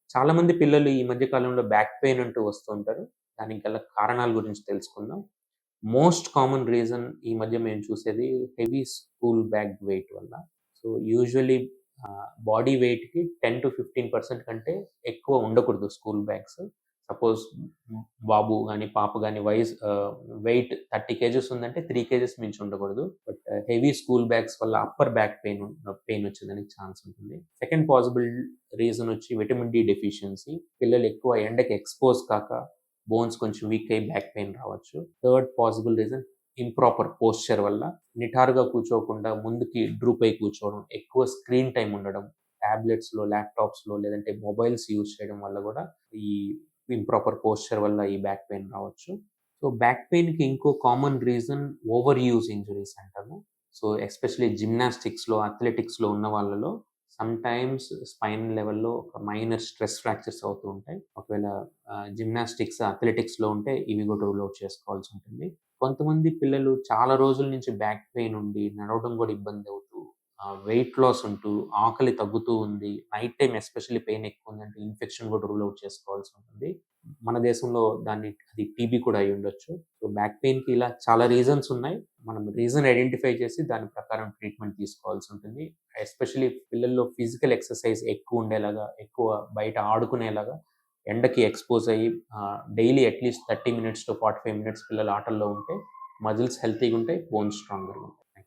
చాలామంది పిల్లలు ఈ మధ్య కాలంలో బ్యాక్ పెయిన్ అంటూ వస్తూ ఉంటారు. దానికి గల కారణాల గురించి తెలుసుకుందాం. మోస్ట్ కామన్ రీజన్ ఈ మధ్య మేము చూసేది హెవీ స్కూల్ బ్యాగ్ వెయిట్ వల్ల. సో, యూజువల్లీ బాడీ వెయిట్‌కి 10-15% కంటే ఎక్కువ ఉండకూడదు స్కూల్ బ్యాగ్స్. సపోజ్ బాబు గాని, పాప గాని వెయిట్ 30 కేజెస్ ఉందంటే 3 కేజెస్ మించి ఉండకూడదు. బట్ హెవీ స్కూల్ బ్యాగ్స్ వల్ల అప్పర్ బ్యాక్ పెయిన్ వచ్చేదానికి ఛాన్స్ ఉంటుంది. సెకండ్ పాసిబుల్ రీజన్ వచ్చి విటమిన్ డి డెఫిషియన్సీ. పిల్లలు ఎక్కువ ఎండకి ఎక్స్‌పోజ్ కాక బోన్స్ కొంచెం వీక్ అయ్యి బ్యాక్ పెయిన్ రావచ్చు. Third possible reason improper posture వల్ల. నిటారుగా కూర్చోకుండా ముందుకి డ్రూప్ అయి కూర్చోవడం, ఎక్కువ స్క్రీన్ టైమ్ ఉండడం, టాబ్లెట్స్‌లో, ల్యాప్‌టాప్స్‌లో లేదంటే మొబైల్స్ యూజ్ చేయడం వల్ల గూడా ఈ ఇంప్రాపర్ పోస్చర్ వల్ల ఈ బ్యాక్ పెయిన్ రావచ్చు. సో, బ్యాక్ పెయిన్‌కి ఇంకో common reason over use injuries అంటాము. సో, ఎస్పెషల్లీ జిమ్నాస్టిక్స్‌లో, అథ్లెటిక్స్‌లో ఉన్న వాళ్ళలో సమ్‌టైమ్స్ స్పైన్ లెవెల్‌లో ఒక మైనర్ స్ట్రెస్ ఫ్రాక్చర్స్ అవుతూ ఉంటాయి. ఒకవేళ జిమ్నాస్టిక్స్, అథ్లెటిక్స్‌లో ఉంటే ఇవి కూడా రూల్ ఔట్ చేసుకోవాల్సి ఉంటుంది. కొంతమంది పిల్లలు చాలా రోజుల నుంచి బ్యాక్ పెయిన్ ఉండి, నడవడం కూడా ఇబ్బంది అవుతూ, వెయిట్ లాస్ ఉంటూ, ఆకలి తగ్గుతూ ఉంది. నైట్ టైమ్ ఎస్పెషల్లీ పెయిన్ ఎక్కువ ఉందంటే ఇన్ఫెక్షన్ కూడా రూల్ ఔట్ చేసుకోవాల్సి ఉంటుంది. మన దేశంలో అది టీబీ కూడా అయ్యుండొచ్చు. సో, బ్యాక్ పెయిన్‌కి ఇలా చాలా రీజన్స్ ఉన్నాయి. మనం రీజన్ ఐడెంటిఫై చేసి దాని ప్రకారం ట్రీట్మెంట్ తీసుకోవాల్సి ఉంటుంది. ఎస్పెషల్లీ పిల్లల్లో ఫిజికల్ ఎక్సర్‌సైజ్ ఎక్కువ ఉండేలాగా, ఎక్కువ బయట ఆడుకునేలాగా, ఎండకి ఎక్స్‌పోజ్ అయ్యి daily at least 30 minutes to 45 minutes పిల్లలు ఆటల్లో ఉంటే మజిల్స్ హెల్తీగా ఉంటాయి. బోన్స్ స్ట్రాంగర్‌గా ఉంటాయి.